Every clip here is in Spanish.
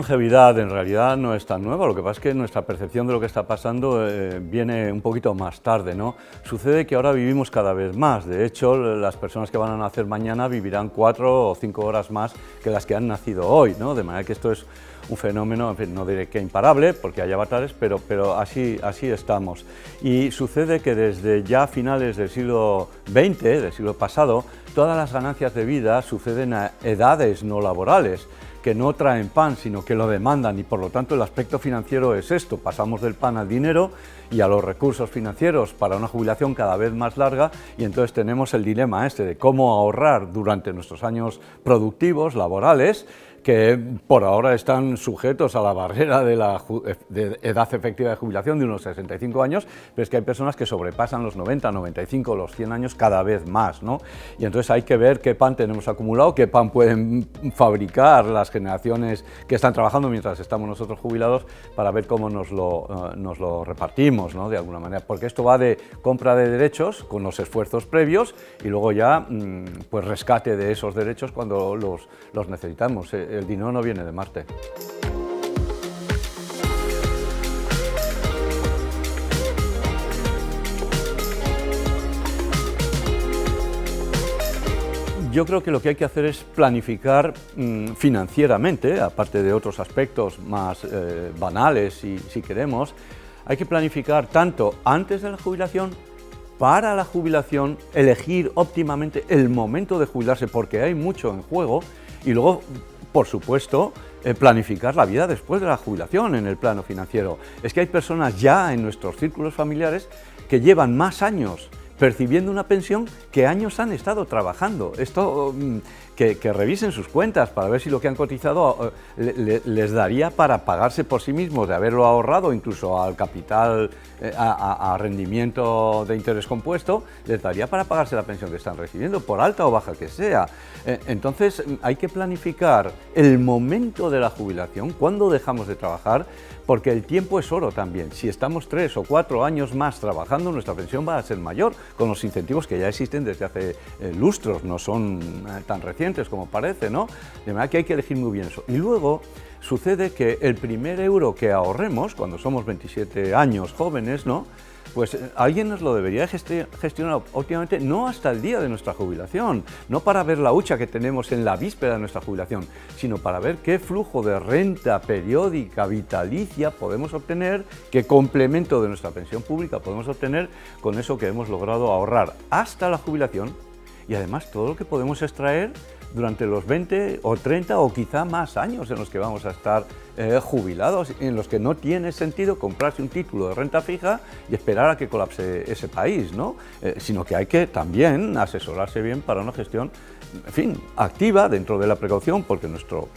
longevidad en realidad no es tan nueva, lo que pasa es que nuestra percepción de lo que está pasando viene un poquito más tarde, ¿no? Sucede que ahora vivimos cada vez más, de hecho las personas que van a nacer mañana vivirán 4 o 5 horas más que las que han nacido hoy, ¿no? De manera que esto es un fenómeno, en fin, no diré que imparable, porque hay avatares, pero así estamos. Y sucede que desde ya finales del siglo XX, del siglo pasado, todas las ganancias de vida suceden a edades no laborales, que no traen pan, sino que lo demandan, y por lo tanto el aspecto financiero es esto: pasamos del pan al dinero y a los recursos financieros para una jubilación cada vez más larga, y entonces tenemos el dilema este de cómo ahorrar durante nuestros años productivos, laborales, que por ahora están sujetos a la barrera de la edad efectiva de jubilación de unos 65 años, pero es que hay personas que sobrepasan los 90, 95, los 100 años cada vez más, ¿no? Y entonces hay que ver qué pan tenemos acumulado, qué pan pueden fabricar las generaciones que están trabajando mientras estamos nosotros jubilados, para ver cómo nos lo repartimos, ¿no? De alguna manera, porque esto va de compra de derechos con los esfuerzos previos y luego ya pues rescate de esos derechos cuando los necesitamos. El dinero no viene de Marte. Yo creo que lo que hay que hacer es planificar financieramente, aparte de otros aspectos más banales, si queremos. Hay que planificar tanto antes de la jubilación, para la jubilación, elegir óptimamente el momento de jubilarse, porque hay mucho en juego, y luego, por supuesto, planificar la vida después de la jubilación en el plano financiero. Es que hay personas ya en nuestros círculos familiares que llevan más años percibiendo una pensión que años han estado trabajando. Esto, que revisen sus cuentas para ver si lo que han cotizado les daría para pagarse por sí mismos, de haberlo ahorrado, incluso al capital, a rendimiento de interés compuesto, les daría para pagarse la pensión que están recibiendo, por alta o baja que sea. Entonces hay que planificar el momento de la jubilación, cuándo dejamos de trabajar, porque el tiempo es oro también. Si estamos 3 o 4 años más trabajando, nuestra pensión va a ser mayor, con los incentivos que ya existen desde hace lustros, no son tan recientes como parece, ¿no? De manera que hay que elegir muy bien eso. Y luego sucede que el primer euro que ahorremos, cuando somos 27 años jóvenes, ¿no?, pues alguien nos lo debería gestionar óptimamente, no hasta el día de nuestra jubilación, no para ver la hucha que tenemos en la víspera de nuestra jubilación, sino para ver qué flujo de renta periódica, vitalicia podemos obtener, qué complemento de nuestra pensión pública podemos obtener con eso que hemos logrado ahorrar hasta la jubilación, y además todo lo que podemos extraer durante los 20 o 30 o quizá más años en los que vamos a estar jubilados, en los que no tiene sentido comprarse un título de renta fija y esperar a que colapse ese país, ¿no? Sino que hay que también asesorarse bien para una gestión, en fin, activa dentro de la precaución, porque nuestro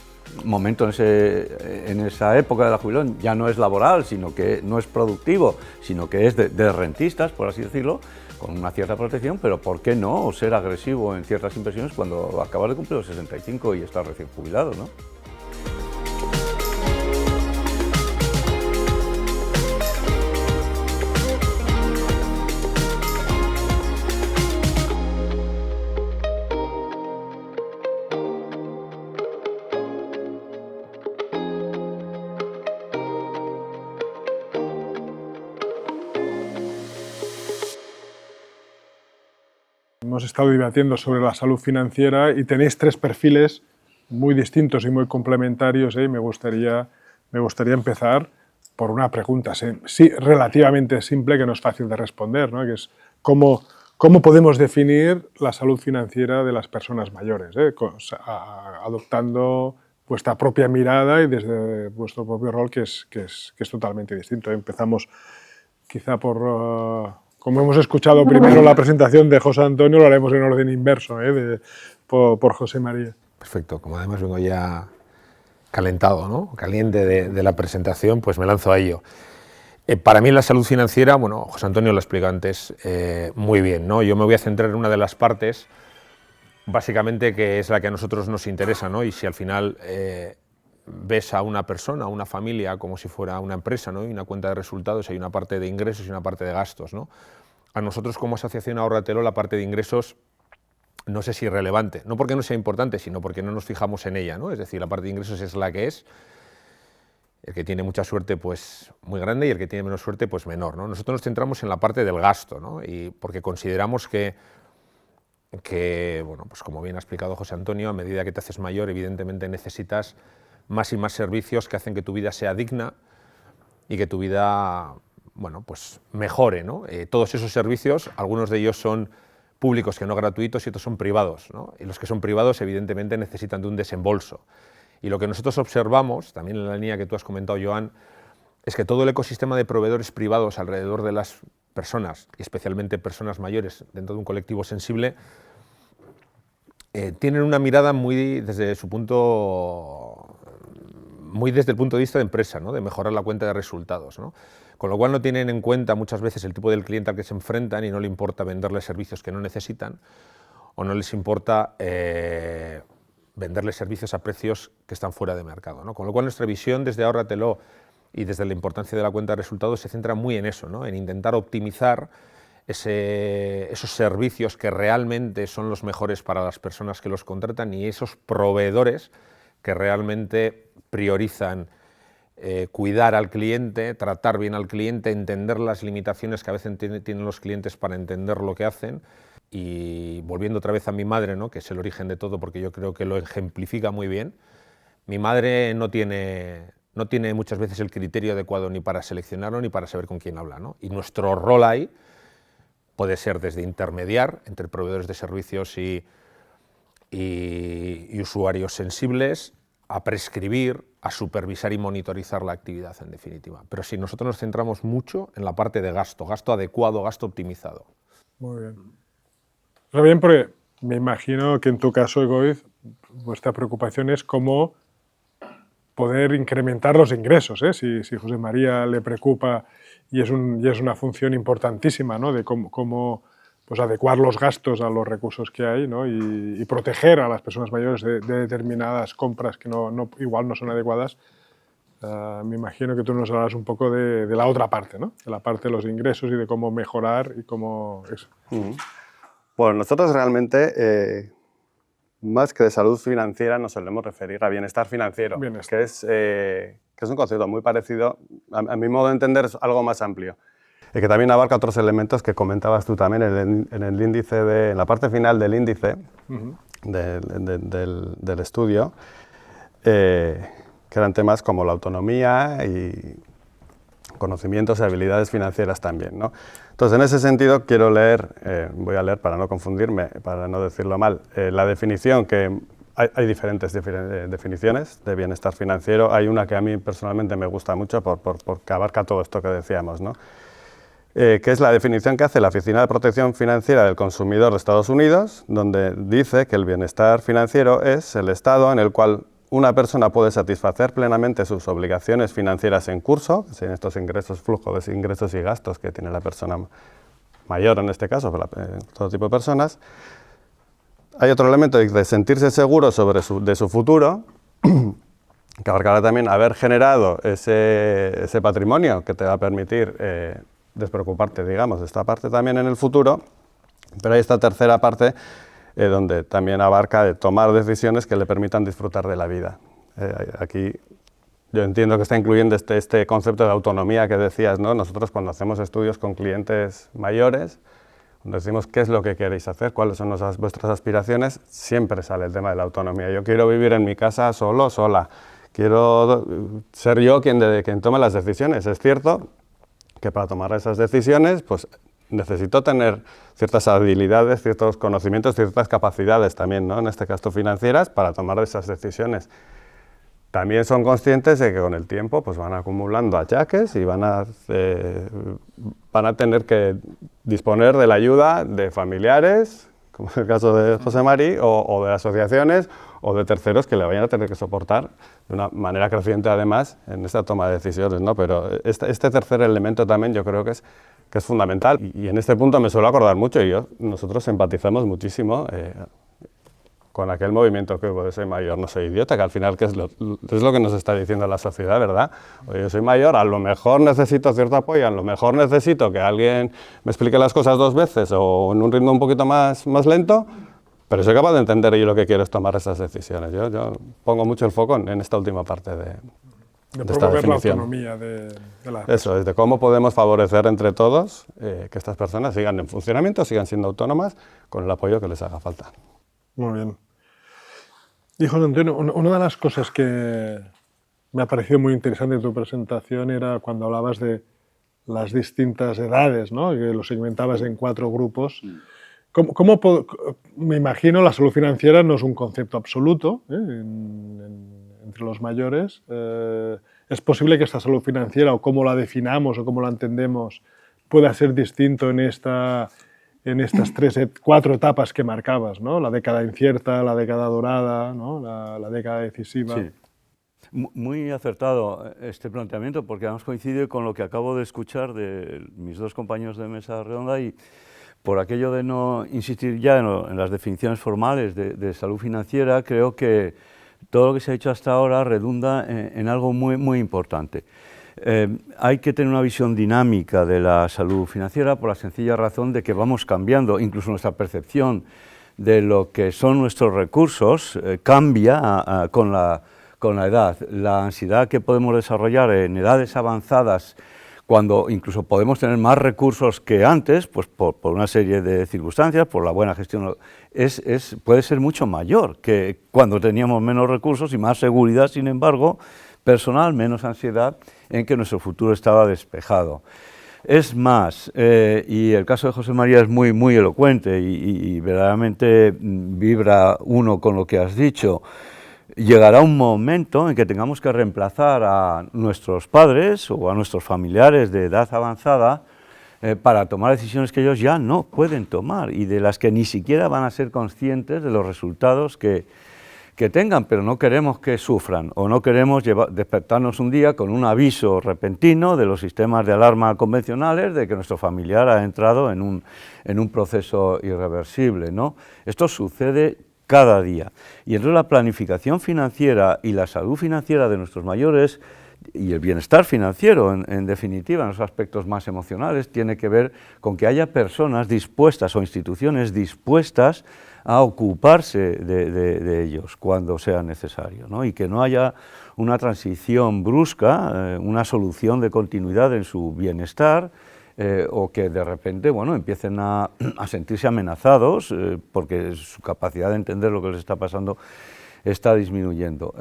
momento en esa época de la jubilación ya no es laboral, sino que no es productivo, sino que es de rentistas, por así decirlo, con una cierta protección, pero ¿por qué no ser agresivo en ciertas inversiones cuando acabas de cumplir los 65 y estás recién jubilado, ¿no? Hemos estado debatiendo sobre la salud financiera y tenéis 3 perfiles muy distintos y muy complementarios, y me gustaría empezar por una pregunta relativamente simple, que no es fácil de responder, ¿no?, que es ¿cómo podemos definir la salud financiera de las personas mayores? Adoptando vuestra propia mirada y desde vuestro propio rol, que es totalmente distinto. Empezamos quizá por... como hemos escuchado primero la presentación de José Antonio, lo haremos en orden inverso, por José María. Perfecto, como además vengo ya calentado, ¿no?, caliente de la presentación, pues me lanzo a ello. Para mí la salud financiera, bueno, José Antonio lo explica antes muy bien, ¿no? Yo me voy a centrar en una de las partes, básicamente, que es la que a nosotros nos interesa, ¿no? Y si al final ves a una persona, a una familia, como si fuera una empresa, ¿no?, y una cuenta de resultados, hay una parte de ingresos y una parte de gastos, ¿no? A nosotros como asociación Ahorratelo la parte de ingresos no sé si irrelevante, no porque no sea importante, sino porque no nos fijamos en ella, ¿no? Es decir, la parte de ingresos es la que es, El que tiene mucha suerte, pues muy grande, y el que tiene menos suerte, pues menor, ¿no? Nosotros nos centramos en la parte del gasto, ¿no? Y porque consideramos que, bueno, pues como bien ha explicado José Antonio, a medida que te haces mayor, evidentemente necesitas más y más servicios que hacen que tu vida sea digna y que tu vida, bueno, pues mejore, ¿no? Todos esos servicios, algunos de ellos son públicos que no gratuitos y otros son privados, ¿no? Y los que son privados evidentemente necesitan de un desembolso. Y lo que nosotros observamos, también en la línea que tú has comentado, Joan, es que todo el ecosistema de proveedores privados alrededor de las personas, y especialmente personas mayores dentro de un colectivo sensible, tienen una mirada muy desde el punto de vista de empresa, ¿no? De mejorar la cuenta de resultados, ¿no? Con lo cual no tienen en cuenta muchas veces el tipo del cliente al que se enfrentan y no le importa venderles servicios que no necesitan, o no les importa venderles servicios a precios que están fuera de mercado, ¿no? Con lo cual nuestra visión desde Ahórratelo y desde la importancia de la cuenta de resultados se centra muy en eso, ¿no? En intentar optimizar esos servicios que realmente son los mejores para las personas que los contratan y esos proveedores que realmente priorizan cuidar al cliente, tratar bien al cliente, entender las limitaciones que a veces tienen los clientes para entender lo que hacen. Y volviendo otra vez a mi madre, ¿no? Que es el origen de todo, porque yo creo que lo ejemplifica muy bien, mi madre no tiene muchas veces el criterio adecuado ni para seleccionarlo ni para saber con quién habla, ¿no? Y nuestro rol ahí puede ser desde intermediar entre proveedores de servicios y usuarios sensibles, a prescribir, a supervisar y monitorizar la actividad, en definitiva. Pero sí, nosotros nos centramos mucho en la parte de gasto adecuado, gasto optimizado. Muy bien. Está bien, porque me imagino que en tu caso, Egoiz, vuestra preocupación es cómo poder incrementar los ingresos, ¿eh? Si José María le preocupa y es una función importantísima, ¿no? De cómo pues adecuar los gastos a los recursos que hay, ¿no? y proteger a las personas mayores de determinadas compras que igual no son adecuadas. Me imagino que tú nos hablas un poco de la otra parte, ¿no? De la parte de los ingresos y de cómo mejorar y cómo... Eso. Bueno, nosotros realmente, más que de salud financiera, nos solemos referir a bienestar financiero, que es un concepto muy parecido, a mi modo de entender, es algo más amplio, y que también abarca otros elementos que comentabas tú también en el índice, en la parte final del índice del estudio, que eran temas como la autonomía y conocimientos y habilidades financieras también, ¿no? Entonces, en ese sentido, quiero leer, voy a leer para no confundirme, para no decirlo mal, la definición que... Hay diferentes definiciones de bienestar financiero. Hay una que a mí personalmente me gusta mucho porque abarca todo esto que decíamos, ¿no? Que es la definición que hace la Oficina de Protección Financiera del Consumidor de Estados Unidos, donde dice que el bienestar financiero es el estado en el cual una persona puede satisfacer plenamente sus obligaciones financieras en curso, sin estos ingresos, flujos de ingresos y gastos que tiene la persona mayor en este caso, todo tipo de personas. Hay otro elemento de sentirse seguro de su futuro, que abarcará también haber generado ese patrimonio que te va a permitir despreocuparte, digamos, de esta parte también en el futuro, pero hay esta tercera parte donde también abarca de tomar decisiones que le permitan disfrutar de la vida. Aquí yo entiendo que está incluyendo este concepto de autonomía que decías, ¿no? Nosotros cuando hacemos estudios con clientes mayores, cuando decimos qué es lo que queréis hacer, cuáles son vuestras aspiraciones, siempre sale el tema de la autonomía. Yo quiero vivir en mi casa solo, sola. Quiero ser yo quien tome las decisiones. Es cierto que para tomar esas decisiones, pues necesito tener ciertas habilidades, ciertos conocimientos, ciertas capacidades también, ¿no? En este caso financieras, para tomar esas decisiones. También son conscientes de que con el tiempo pues van acumulando achaques y van a tener que disponer de la ayuda de familiares, como es el caso de José Mari, o de asociaciones o de terceros que le vayan a tener que soportar de una manera creciente además en esta toma de decisiones, ¿no? Pero este tercer elemento también yo creo que es fundamental y en este punto me suelo acordar mucho y nosotros empatizamos muchísimo con aquel movimiento que hubo de soy mayor, no soy idiota, que al final es lo que nos está diciendo la sociedad, ¿verdad? Oye, yo soy mayor, a lo mejor necesito cierto apoyo, a lo mejor necesito que alguien me explique las cosas 2 veces o en un ritmo un poquito más lento, pero soy capaz de entender y lo que quiero es tomar esas decisiones. Yo pongo mucho el foco en esta última parte De esta promover la definición. autonomía de la Eso es, de cómo podemos favorecer entre todos que estas personas sigan en funcionamiento, sigan siendo autónomas con el apoyo que les haga falta. Muy bien. Y José Antonio, una de las cosas que me ha parecido muy interesante en tu presentación era cuando hablabas de las distintas edades, ¿no? Que lo segmentabas en 4 grupos. Me imagino la salud financiera no es un concepto absoluto entre los mayores. ¿Es posible que esta salud financiera, o cómo la definamos o cómo la entendemos, pueda ser distinto en estas 4 etapas que marcabas, ¿no? La década incierta, la década dorada, ¿no? la década decisiva? Sí. Muy acertado este planteamiento, porque además coincide con lo que acabo de escuchar de mis 2 compañeros de mesa redonda, y por aquello de no insistir ya en las definiciones formales de salud financiera, creo que todo lo que se ha dicho hasta ahora redunda en algo muy, muy importante. Hay que tener una visión dinámica de la salud financiera por la sencilla razón de que vamos cambiando, incluso nuestra percepción de lo que son nuestros recursos cambia con la edad. La ansiedad que podemos desarrollar en edades avanzadas, cuando incluso podemos tener más recursos que antes, pues por una serie de circunstancias, por la buena gestión, puede ser mucho mayor que cuando teníamos menos recursos y más seguridad, sin embargo, personal, menos ansiedad en que nuestro futuro estaba despejado. Es más, y el caso de José María es muy, muy elocuente y verdaderamente vibra uno con lo que has dicho. Llegará un momento en que tengamos que reemplazar a nuestros padres o a nuestros familiares de edad avanzada para tomar decisiones que ellos ya no pueden tomar y de las que ni siquiera van a ser conscientes de los resultados que tengan, pero no queremos que sufran, o no queremos despertarnos un día con un aviso repentino de los sistemas de alarma convencionales de que nuestro familiar ha entrado en un proceso irreversible, ¿no? Esto sucede cada día. Y entonces la planificación financiera y la salud financiera de nuestros mayores y el bienestar financiero, en definitiva, en los aspectos más emocionales, tiene que ver con que haya personas dispuestas o instituciones dispuestas a ocuparse de ellos cuando sea necesario, ¿no? Y que no haya una transición brusca, una solución de continuidad en su bienestar, o que de repente, bueno, empiecen a sentirse amenazados porque su capacidad de entender lo que les está pasando está disminuyendo.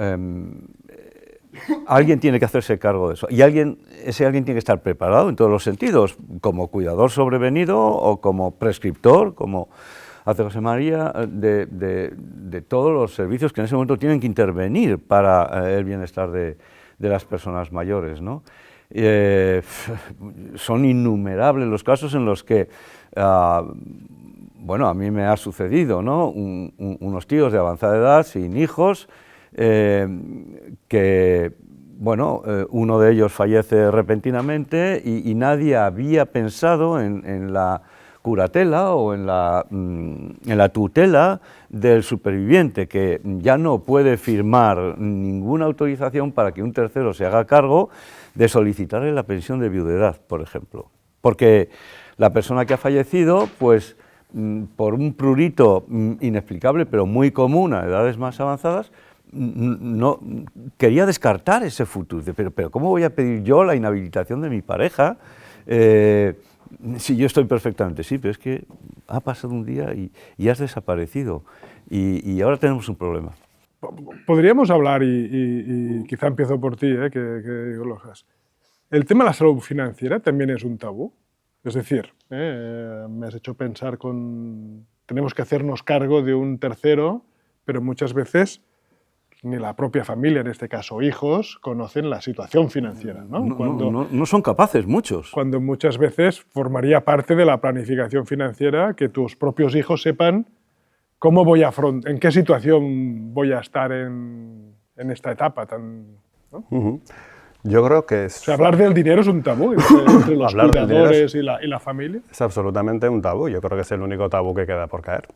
Alguien tiene que hacerse cargo de eso, y ese alguien tiene que estar preparado en todos los sentidos, como cuidador sobrevenido o como prescriptor, como hace José María, de todos los servicios que en ese momento tienen que intervenir para el bienestar de las personas mayores, ¿no? Son innumerables los casos en los que, bueno, a mí me ha sucedido, ¿no? Unos tíos de avanzada edad, sin hijos, que, bueno, uno de ellos fallece repentinamente y nadie había pensado en la curatela o en la tutela del superviviente, que ya no puede firmar ninguna autorización para que un tercero se haga cargo de solicitarle la pensión de viudedad, por ejemplo. Porque la persona que ha fallecido, pues por un prurito inexplicable, pero muy común a edades más avanzadas, no quería descartar ese futuro. Pero ¿cómo voy a pedir yo la inhabilitación de mi pareja si yo estoy perfectamente? Sí, pero es que ha pasado un día y has desaparecido y ahora tenemos un problema. Podríamos hablar, y quizá empiezo por ti, que lo hagas. ¿El tema de la salud financiera también es un tabú? Es decir, me has hecho pensar tenemos que hacernos cargo de un tercero, pero muchas veces ni la propia familia, en este caso hijos, conocen la situación financiera, ¿no? No son capaces muchos. Cuando muchas veces formaría parte de la planificación financiera que tus propios hijos sepan cómo en qué situación voy a estar en esta etapa ¿no? Yo creo que es... O sea, hablar del dinero es un tabú entre los cuidadores y la familia. Es absolutamente un tabú. Yo creo que es el único tabú que queda por caer.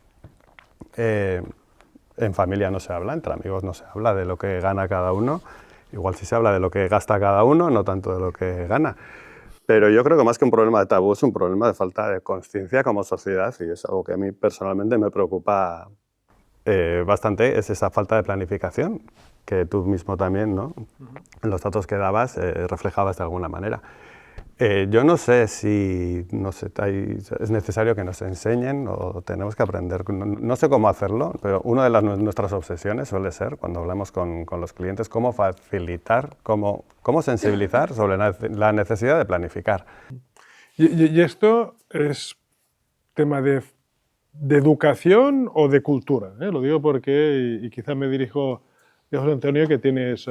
En familia no se habla, entre amigos no se habla de lo que gana cada uno. Igual sí se habla de lo que gasta cada uno, no tanto de lo que gana. Pero yo creo que más que un problema de tabú es un problema de falta de conciencia como sociedad, y es algo que a mí personalmente me preocupa bastante, es esa falta de planificación que tú mismo también, ¿no? En los datos que dabas, reflejabas de alguna manera. Yo no sé si es necesario que nos enseñen o tenemos que aprender. No sé cómo hacerlo, pero una de nuestras obsesiones suele ser, cuando hablamos con los clientes, cómo facilitar, cómo sensibilizar sobre la necesidad de planificar. ¿Y esto es tema de educación o de cultura? Lo digo porque, y quizá me dirijo a José Antonio, que tienes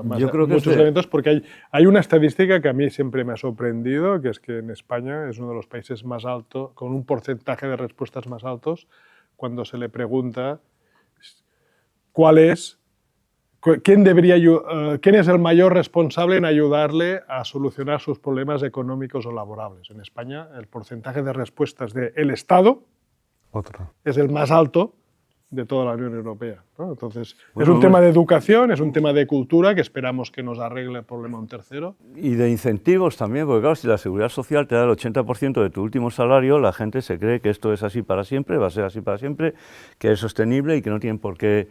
muchos elementos, porque hay una estadística que a mí siempre me ha sorprendido, que es que en España es uno de los países más altos, con un porcentaje de respuestas más altos, cuando se le pregunta quién es el mayor responsable en ayudarle a solucionar sus problemas económicos o laborables. En España el porcentaje de respuestas del Estado es el más alto de toda la Unión Europea, ¿no? Entonces, es un tema de educación, es un tema de cultura que esperamos que nos arregle el problema un tercero. Y de incentivos también, porque claro, si la Seguridad Social te da el 80% de tu último salario, la gente se cree que esto es así para siempre, va a ser así para siempre, que es sostenible y que no tienen por qué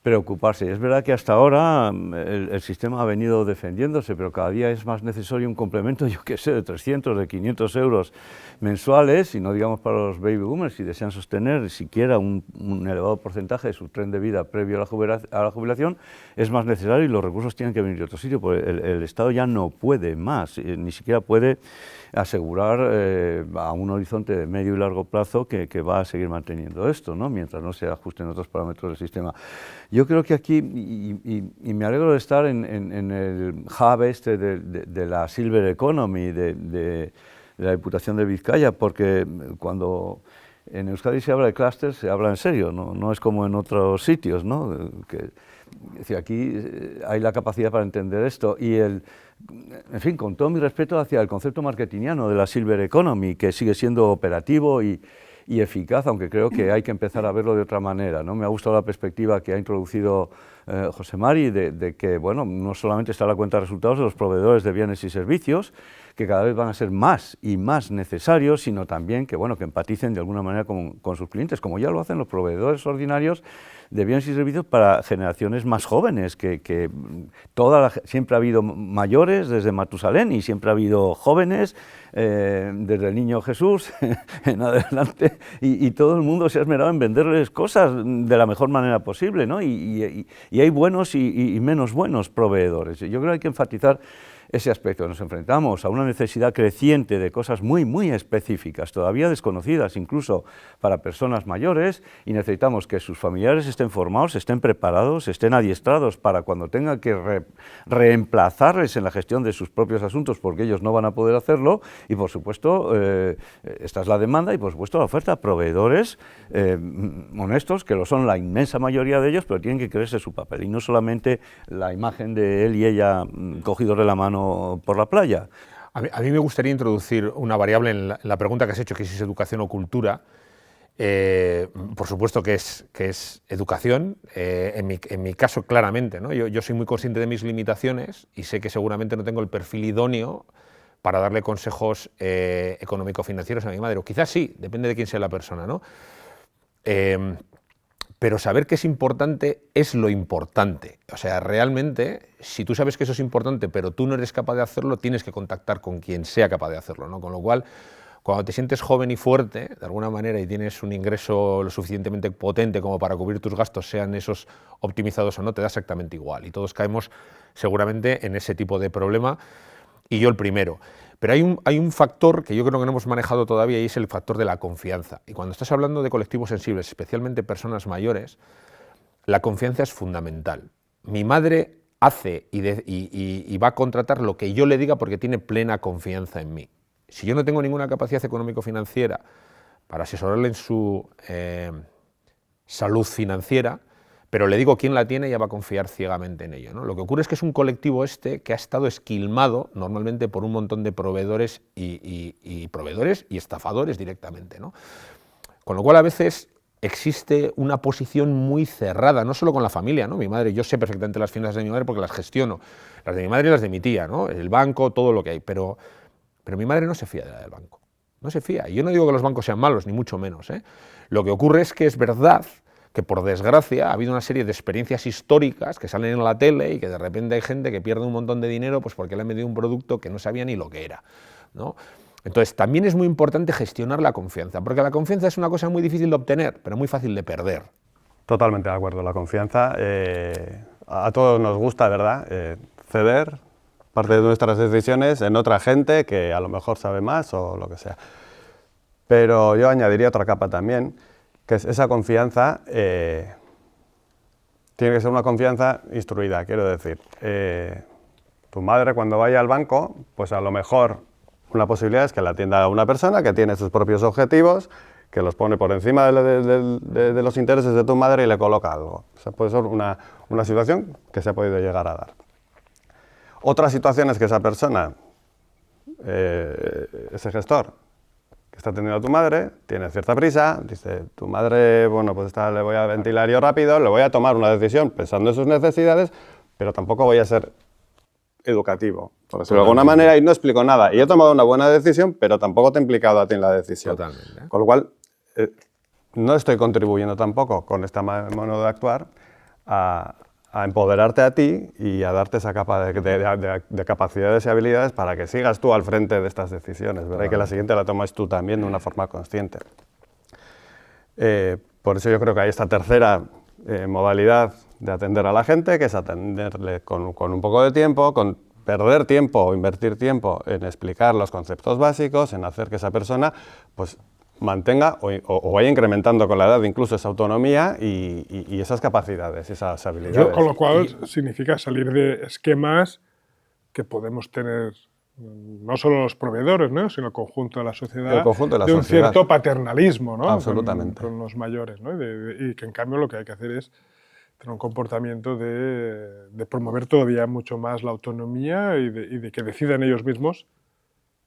preocuparse. Es verdad que hasta ahora el sistema ha venido defendiéndose, pero cada día es más necesario un complemento, yo qué sé, de 300, de 500 euros mensuales, y no digamos para los baby boomers, si desean sostener siquiera un elevado porcentaje de su tren de vida previo a la jubilación, es más necesario y los recursos tienen que venir de otro sitio, porque el Estado ya no puede más, ni siquiera puede asegurar a un horizonte de medio y largo plazo que va a seguir manteniendo esto, ¿no? Mientras no se ajusten otros parámetros del sistema. Yo creo que aquí, y me alegro de estar en el hub este de la Silver Economy, de la Diputación de Vizcaya, porque cuando en Euskadi se habla de clústeres, se habla en serio, no es como en otros sitios, ¿no? Es decir, aquí hay la capacidad para entender esto y en fin, con todo mi respeto hacia el concepto marketingiano de la Silver Economy, que sigue siendo operativo y eficaz, aunque creo que hay que empezar a verlo de otra manera, ¿no? Me ha gustado la perspectiva que ha introducido José Mari de que, bueno, no solamente está la cuenta de resultados de los proveedores de bienes y servicios, que cada vez van a ser más y más necesarios, sino también que, bueno, que empaticen de alguna manera con sus clientes, como ya lo hacen los proveedores ordinarios de bienes y servicios para generaciones más jóvenes, que siempre ha habido mayores desde Matusalén y siempre ha habido jóvenes desde el niño Jesús en adelante, y todo el mundo se ha esmerado en venderles cosas de la mejor manera posible, ¿no? Y hay buenos y menos buenos proveedores. Yo creo que hay que enfatizar ese aspecto. Nos enfrentamos a una necesidad creciente de cosas muy, muy específicas, todavía desconocidas incluso para personas mayores, y necesitamos que sus familiares estén formados, estén preparados, estén adiestrados para cuando tengan que reemplazarles en la gestión de sus propios asuntos, porque ellos no van a poder hacerlo, y por supuesto, esta es la demanda, y por supuesto la oferta, proveedores honestos, que lo son la inmensa mayoría de ellos, pero tienen que creerse su papel, y no solamente la imagen de él y ella cogidos de la mano por la playa. A mí me gustaría introducir una variable en la pregunta que has hecho, que si es educación o cultura. Por supuesto que es educación, en mi caso claramente, ¿no? Yo soy muy consciente de mis limitaciones y sé que seguramente no tengo el perfil idóneo para darle consejos económico-financieros a mi madre, o quizás sí, depende de quién sea la persona, ¿no? Pero saber que es importante es lo importante. O sea, realmente, si tú sabes que eso es importante, pero tú no eres capaz de hacerlo, tienes que contactar con quien sea capaz de hacerlo, ¿no? Con lo cual, cuando te sientes joven y fuerte, de alguna manera, y tienes un ingreso lo suficientemente potente como para cubrir tus gastos, sean esos optimizados o no, te da exactamente igual. Y todos caemos seguramente en ese tipo de problema, y yo el primero. Pero hay un factor que yo creo que no hemos manejado todavía, y es el factor de la confianza. Y cuando estás hablando de colectivos sensibles, especialmente personas mayores, la confianza es fundamental. Mi madre hace y va a contratar lo que yo le diga porque tiene plena confianza en mí. Si yo no tengo ninguna capacidad económico-financiera para asesorarle en su salud financiera, pero le digo quién la tiene, ella va a confiar ciegamente en ello, ¿no? Lo que ocurre es que es un colectivo que ha estado esquilmado normalmente por un montón de proveedores y estafadores directamente, ¿no? Con lo cual a veces existe una posición muy cerrada, no solo con la familia, ¿no? Mi madre, yo sé perfectamente las finanzas de mi madre porque las gestiono, las de mi madre y las de mi tía, ¿no? El banco, todo lo que hay, pero mi madre no se fía de la del banco, no se fía. Y yo no digo que los bancos sean malos, ni mucho menos, ¿eh? Lo que ocurre es que es verdad que por desgracia ha habido una serie de experiencias históricas que salen en la tele y que de repente hay gente que pierde un montón de dinero pues porque le han vendido un producto que no sabía ni lo que era, ¿no? Entonces también es muy importante gestionar la confianza, porque la confianza es una cosa muy difícil de obtener, pero muy fácil de perder. Totalmente de acuerdo, la confianza a todos nos gusta, ¿verdad? Ceder parte de nuestras decisiones en otra gente que a lo mejor sabe más o lo que sea. Pero yo añadiría otra capa también, que es esa confianza, tiene que ser una confianza instruida, quiero decir. Tu madre cuando vaya al banco, pues a lo mejor una posibilidad es que la atienda una persona que tiene sus propios objetivos, que los pone por encima de los intereses de tu madre y le coloca algo. O sea, puede ser una situación que se ha podido llegar a dar. Otra situación es que esa persona, ese gestor, que está atendiendo a tu madre, tiene cierta prisa, dice, tu madre, bueno, pues le voy a ventilar yo rápido, le voy a tomar una decisión pensando en sus necesidades, pero tampoco voy a ser educativo, por decirlo de alguna manera, y no explico nada. Y he tomado una buena decisión, pero tampoco te he implicado a ti en la decisión. Totalmente. Con lo cual, no estoy contribuyendo tampoco con esta modo de actuar a empoderarte a ti y a darte esa capa de capacidades y habilidades para que sigas tú al frente de estas decisiones, ¿verdad? Y que la siguiente la tomes tú también de una forma consciente. Por eso yo creo que hay esta tercera modalidad de atender a la gente, que es atenderle con un poco de tiempo, con perder tiempo o invertir tiempo en explicar los conceptos básicos, en hacer que esa persona pues, mantenga o vaya incrementando con la edad incluso esa autonomía y esas capacidades, esas habilidades. Con lo cual significa salir de esquemas que podemos tener no solo los proveedores, ¿no? Sino el conjunto de la sociedad, de un cierto paternalismo, ¿no? Absolutamente. Con los mayores, ¿no? Y que en cambio lo que hay que hacer es tener un comportamiento de promover todavía mucho más la autonomía y de que decidan ellos mismos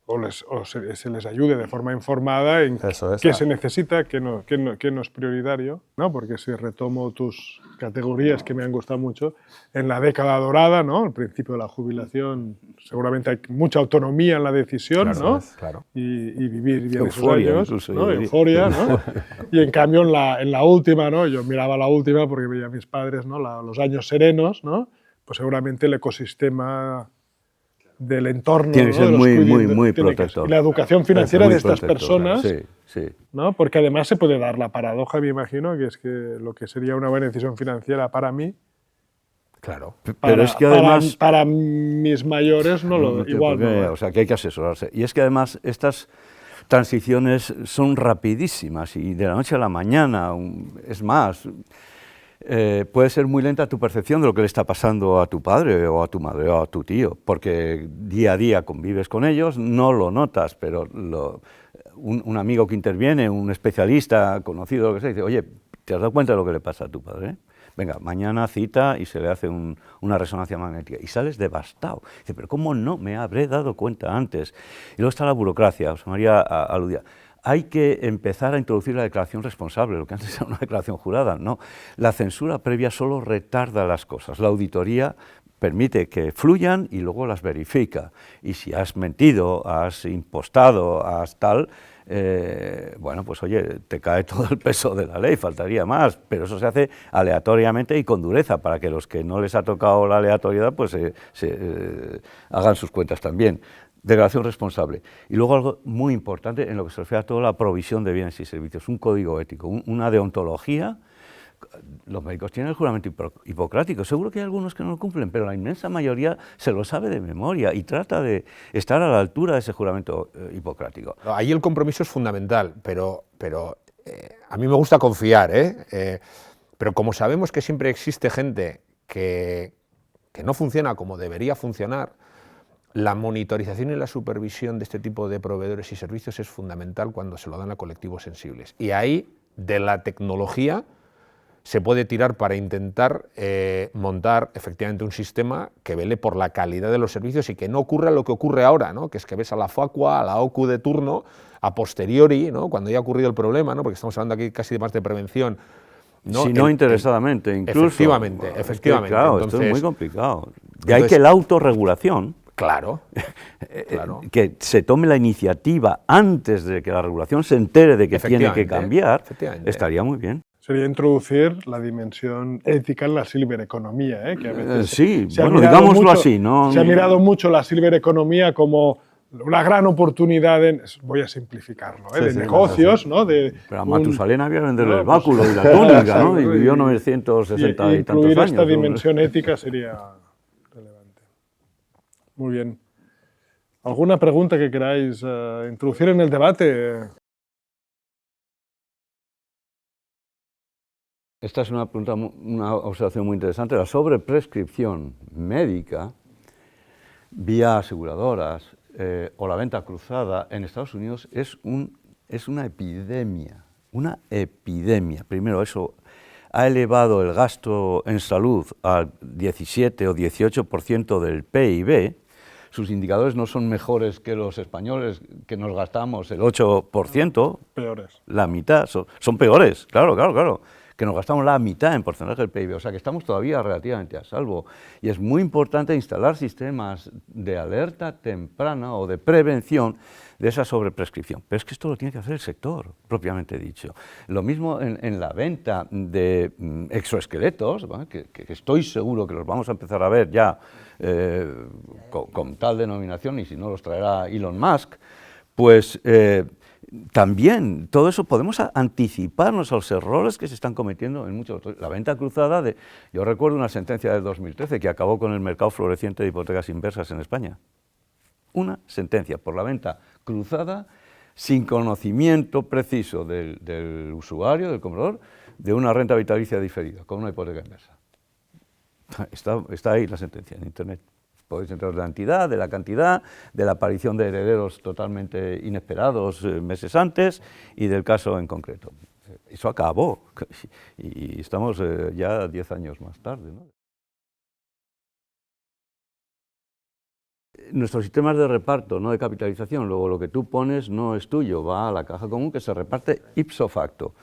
o se les ayude de forma informada en qué se necesita, qué no es prioritario, ¿no? Porque si retomo tus categorías que me han gustado mucho, en la década dorada, ¿no? Al principio de la jubilación, seguramente hay mucha autonomía en la decisión, claro, ¿no? Claro. Y vivir bien Euforia, esos años, incluso, ¿no? Euforia, ¿no? Y en cambio en la última, ¿no? Yo miraba la última porque veía a mis padres, ¿no? Los años serenos, ¿no? Pues seguramente el ecosistema del entorno, tiene que ser muy protector. Y la educación financiera de estas personas, sí. ¿no? Porque además se puede dar la paradoja, me imagino, que es que lo que sería una buena decisión financiera para mí, claro. Pero es que además para mis mayores igual no. O sea, que hay que asesorarse. Y es que además estas transiciones son rapidísimas y de la noche a la mañana, es más, puede ser muy lenta tu percepción de lo que le está pasando a tu padre o a tu madre o a tu tío, porque día a día convives con ellos, no lo notas, pero un amigo que interviene, un especialista conocido, lo que sea, dice, oye, ¿te has dado cuenta de lo que le pasa a tu padre? Venga, mañana cita y se le hace una resonancia magnética y sales devastado. Dice, pero ¿cómo no me habré dado cuenta antes? Y luego está la burocracia, José María aludía. Hay que empezar a introducir la declaración responsable, lo que antes era una declaración jurada, no. La censura previa solo retarda las cosas. La auditoría permite que fluyan y luego las verifica. Y si has mentido, has impostado, has tal, bueno, pues oye, te cae todo el peso de la ley, faltaría más, pero eso se hace aleatoriamente y con dureza, para que los que no les ha tocado la aleatoriedad, pues hagan sus cuentas también. Declaración responsable. Y luego algo muy importante en lo que se refiere a toda la provisión de bienes y servicios, un código ético, una deontología. Los médicos tienen el juramento hipocrático, seguro que hay algunos que no lo cumplen, pero la inmensa mayoría se lo sabe de memoria y trata de estar a la altura de ese juramento hipocrático. Ahí el compromiso es fundamental, pero a mí me gusta confiar, pero como sabemos que siempre existe gente que no funciona como debería funcionar, la monitorización y la supervisión de este tipo de proveedores y servicios es fundamental cuando se lo dan a colectivos sensibles. Y ahí, de la tecnología, se puede tirar para intentar montar efectivamente un sistema que vele por la calidad de los servicios y que no ocurra lo que ocurre ahora, ¿no? Que es que ves a la FACUA, a la OCU de turno, a posteriori, ¿no? Cuando ya ha ocurrido el problema, ¿no? Porque estamos hablando aquí casi más de prevención, ¿no? Si no interesadamente, incluso. Efectivamente. Claro, entonces, esto es muy complicado. De ahí que la autorregulación, claro. que se tome la iniciativa antes de que la regulación se entere de que tiene que cambiar, estaría muy bien. sería introducir la dimensión ética en la silver economía, que a veces sí, se ha bueno, mirado digámoslo mucho, así, ¿no? Se ha mirado mucho la silver economía como una gran oportunidad, voy a simplificarlo, Sí, de sí, negocios, ¿no? Pero a Matusalén había que venderle no, el báculo y la túnica, ¿no? Y vivió 960 y tantos incluir años. esta dimensión ética sería relevante. Muy bien. ¿Alguna pregunta que queráis introducir en el debate? Esta es una pregunta, una observación muy interesante. La sobreprescripción médica vía aseguradoras o la venta cruzada en Estados Unidos es una epidemia, una epidemia. Primero, eso ha elevado el gasto en salud al 17 o 18% del PIB. Sus indicadores no son mejores que los españoles, que nos gastamos el 8%. Peores. La mitad, son peores, claro, que nos gastamos la mitad en porcentaje del PIB, o sea que estamos todavía relativamente a salvo. Y es muy importante instalar sistemas de alerta temprana o de prevención de esa sobreprescripción. Pero es que esto lo tiene que hacer el sector, propiamente dicho. Lo mismo en la venta de exoesqueletos, ¿vale? que estoy seguro que los vamos a empezar a ver ya con tal denominación, y si no los traerá Elon Musk, pues también todo eso podemos anticiparnos a los errores que se están cometiendo en muchos. La venta cruzada, yo recuerdo una sentencia del 2013 que acabó con el mercado floreciente de hipotecas inversas en España. Una sentencia por la venta cruzada sin conocimiento preciso del usuario, del comprador, de una renta vitalicia diferida con una hipoteca inversa. Está ahí la sentencia en Internet. Podéis entrar de la entidad, de la cantidad, de la aparición de herederos totalmente inesperados meses antes y del caso en concreto. Eso acabó y estamos ya 10 años más tarde, ¿no? Nuestros sistemas de reparto, no de capitalización, luego lo que tú pones no es tuyo, va a la caja común que se reparte ipso facto,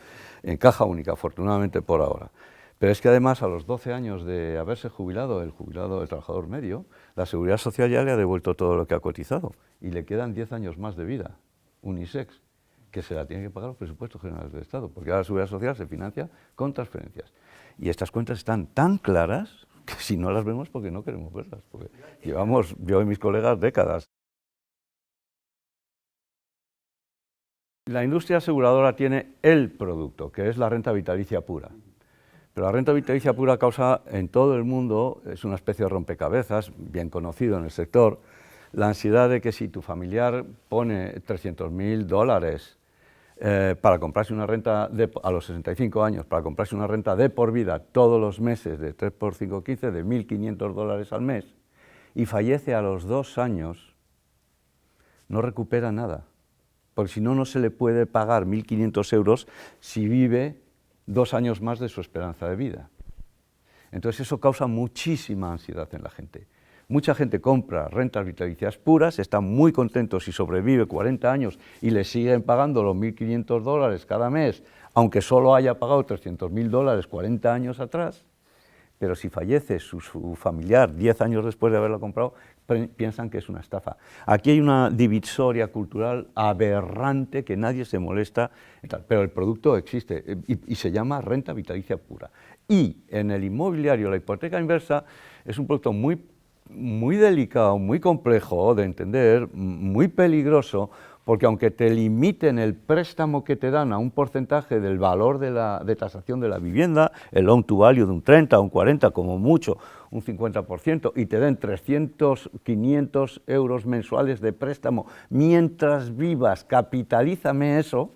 en caja única, afortunadamente por ahora. Pero es que además a los 12 años de haberse jubilado, el trabajador medio, la Seguridad Social ya le ha devuelto todo lo que ha cotizado y le quedan 10 años más de vida, unisex, que se la tienen que pagar los presupuestos generales del Estado, porque ahora la Seguridad Social se financia con transferencias. Y estas cuentas están tan claras que si no las vemos porque no queremos verlas, porque llevamos, yo y mis colegas, décadas. La industria aseguradora tiene el producto, que es la renta vitalicia pura. Pero la renta vitalicia pura causa en todo el mundo, es una especie de rompecabezas, bien conocido en el sector, la ansiedad de que si tu familiar pone $300.000 para comprarse una renta a los 65 años, para comprarse una renta de por vida todos los meses de 3 por 5, 15, de $1.500 al mes, y fallece a los 2 años, no recupera nada, porque si no, no se le puede pagar 1.500 euros si vive 2 años más de su esperanza de vida. Entonces eso causa muchísima ansiedad en la gente. Mucha gente compra rentas vitalicias puras, está muy contento si sobrevive 40 años y le siguen pagando los $1.500 cada mes, aunque solo haya pagado $300.000 40 años atrás, pero si fallece su familiar 10 años después de haberla comprado, piensan que es una estafa. Aquí hay una divisoria cultural aberrante que nadie se molesta, pero el producto existe y se llama renta vitalicia pura. Y en el inmobiliario, la hipoteca inversa es un producto muy delicado, muy complejo de entender, muy peligroso, porque aunque te limiten el préstamo que te dan a un porcentaje del valor de tasación de la vivienda, el loan to value de un 30, un 40, como mucho, un 50%, y te den 300, 500 euros mensuales de préstamo, mientras vivas, capitalízame eso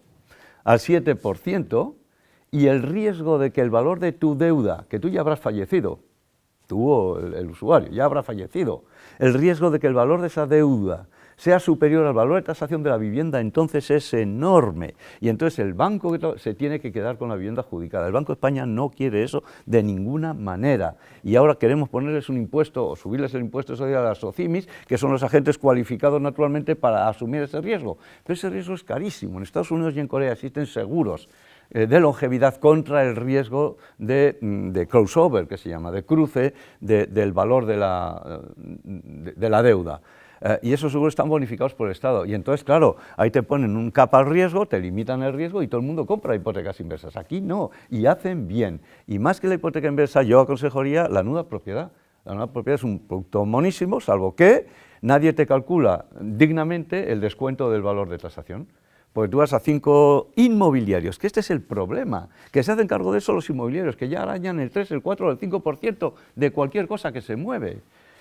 al 7%, y el riesgo de que el valor de tu deuda, que tú ya habrás fallecido, tú o el usuario ya habrá fallecido, el riesgo de que el valor de esa deuda sea superior al valor de tasación de la vivienda, entonces es enorme. Y entonces el banco se tiene que quedar con la vivienda adjudicada. El Banco de España no quiere eso de ninguna manera. Y ahora queremos ponerles un impuesto o subirles el impuesto social a las SOCIMIs, que son los agentes cualificados naturalmente para asumir ese riesgo. Pero ese riesgo es carísimo. En Estados Unidos y en Corea existen seguros de longevidad contra el riesgo de crossover, que se llama, de cruce del valor de la deuda. Y esos seguros están bonificados por el Estado. Y entonces, claro, ahí te ponen un cap al riesgo, te limitan el riesgo y todo el mundo compra hipotecas inversas. Aquí no, y hacen bien. Y más que la hipoteca inversa, yo aconsejaría la nuda propiedad. La nuda propiedad es un producto monísimo, salvo que nadie te calcula dignamente el descuento del valor de tasación. Porque tú vas a 5 inmobiliarios, que este es el problema, que se hacen cargo de eso los inmobiliarios, que ya arañan el 3, el 4 o el 5% de cualquier cosa que se mueve.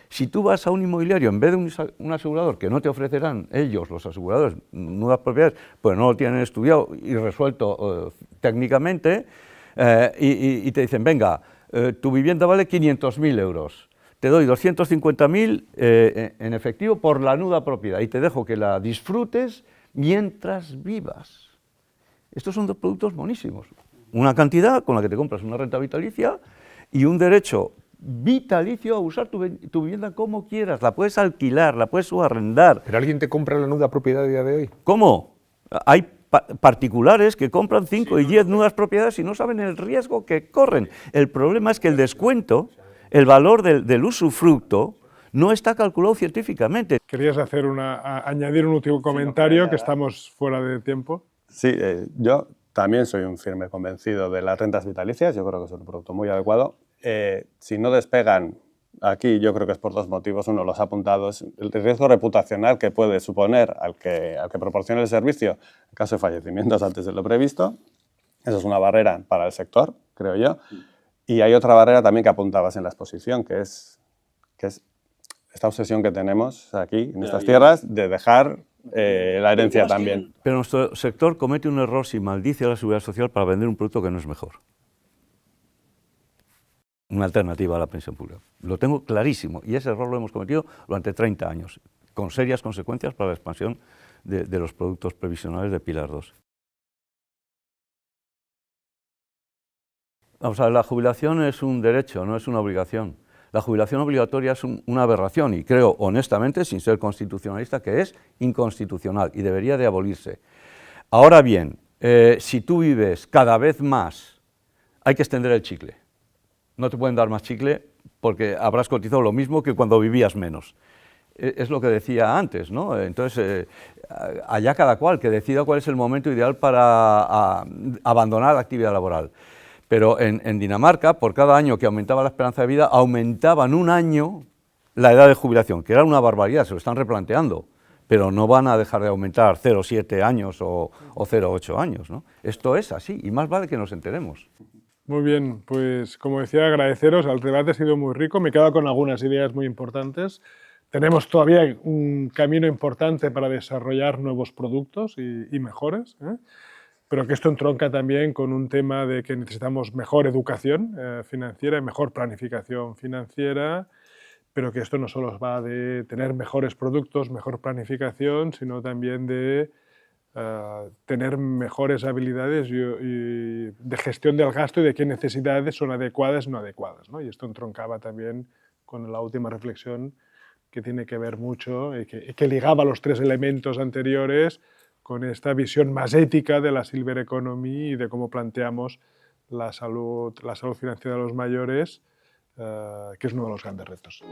Si tú vas a un inmobiliario, en vez de un asegurador, que no te ofrecerán ellos, los aseguradores, nuevas propiedades, pues no lo tienen estudiado y resuelto técnicamente, y te dicen, venga, tu vivienda vale 500.000 euros, te doy 250.000 en efectivo por la nuda propiedad y te dejo que la disfrutes mientras vivas. Estos son dos productos monísimos. Una cantidad con la que te compras una renta vitalicia y un derecho vitalicio a usar tu vivienda como quieras. La puedes alquilar, la puedes subarrendar. ¿Pero alguien te compra la nuda propiedad a día de hoy? ¿Cómo? Hay particulares que compran 5 y 10 nudas propiedades y no saben el riesgo que corren. El problema es que el descuento, el valor del usufructo, no está calculado científicamente. ¿Querías añadir un último comentario, que estamos fuera de tiempo? Sí, yo también soy un firme convencido de las rentas vitalicias, yo creo que es un producto muy adecuado. Si no despegan aquí, yo creo que es por dos motivos. Uno, los apuntados, el riesgo reputacional que puede suponer al que proporcione el servicio en caso de fallecimientos antes de lo previsto. Eso es una barrera para el sector, creo yo. Y hay otra barrera también que apuntabas en la exposición, que es esta obsesión que tenemos aquí, en estas tierras, de dejar la herencia también. Pero nuestro sector comete un error si maldice a la seguridad social para vender un producto que no es mejor. Una alternativa a la pensión pública. Lo tengo clarísimo y ese error lo hemos cometido durante 30 años, con serias consecuencias para la expansión de los productos previsionales de Pilar 2. Vamos a ver, la jubilación es un derecho, no es una obligación. La jubilación obligatoria es una aberración y creo, honestamente, sin ser constitucionalista, que es inconstitucional y debería de abolirse. Ahora bien, si tú vives cada vez más, hay que extender el chicle. No te pueden dar más chicle porque habrás cotizado lo mismo que cuando vivías menos. Es lo que decía antes, ¿no? Entonces, allá cada cual, que decida cuál es el momento ideal para abandonar la actividad laboral. Pero en Dinamarca, por cada año que aumentaba la esperanza de vida, aumentaban un año la edad de jubilación, que era una barbaridad, se lo están replanteando, pero no van a dejar de aumentar 0,7 años o 0,8 años, ¿no? Esto es así, y más vale que nos enteremos. Muy bien, pues como decía, agradeceros, el debate ha sido muy rico, me he quedado con algunas ideas muy importantes. Tenemos todavía un camino importante para desarrollar nuevos productos y mejores, pero que esto entronca también con un tema de que necesitamos mejor educación financiera y mejor planificación financiera, pero que esto no solo va de tener mejores productos, mejor planificación, sino también de tener mejores habilidades y de gestión del gasto y de qué necesidades son adecuadas y no adecuadas, ¿no? Y esto entroncaba también con la última reflexión que tiene que ver mucho y que ligaba los tres elementos anteriores con esta visión más ética de la Silver Economy y de cómo planteamos la salud financiera de los mayores, que es uno de los grandes retos.